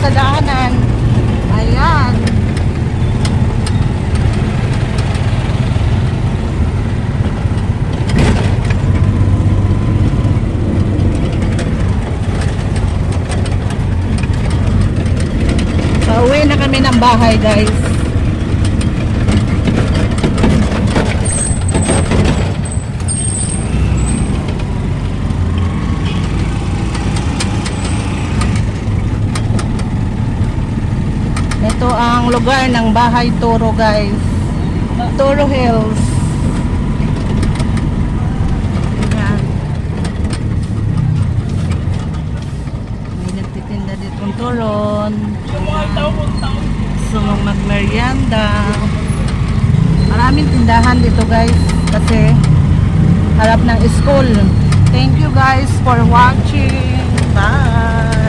sa daanan. Ayan. Pauwi na kami ng bahay, guys. Ito ang lugar ng Bahay Toro, guys. Toro Hills. Ayan. May nagtitinda ditong turon. Gusto mong magmerienda. Maraming tindahan dito, guys, kasi harap ng school. Thank you guys for watching. Bye!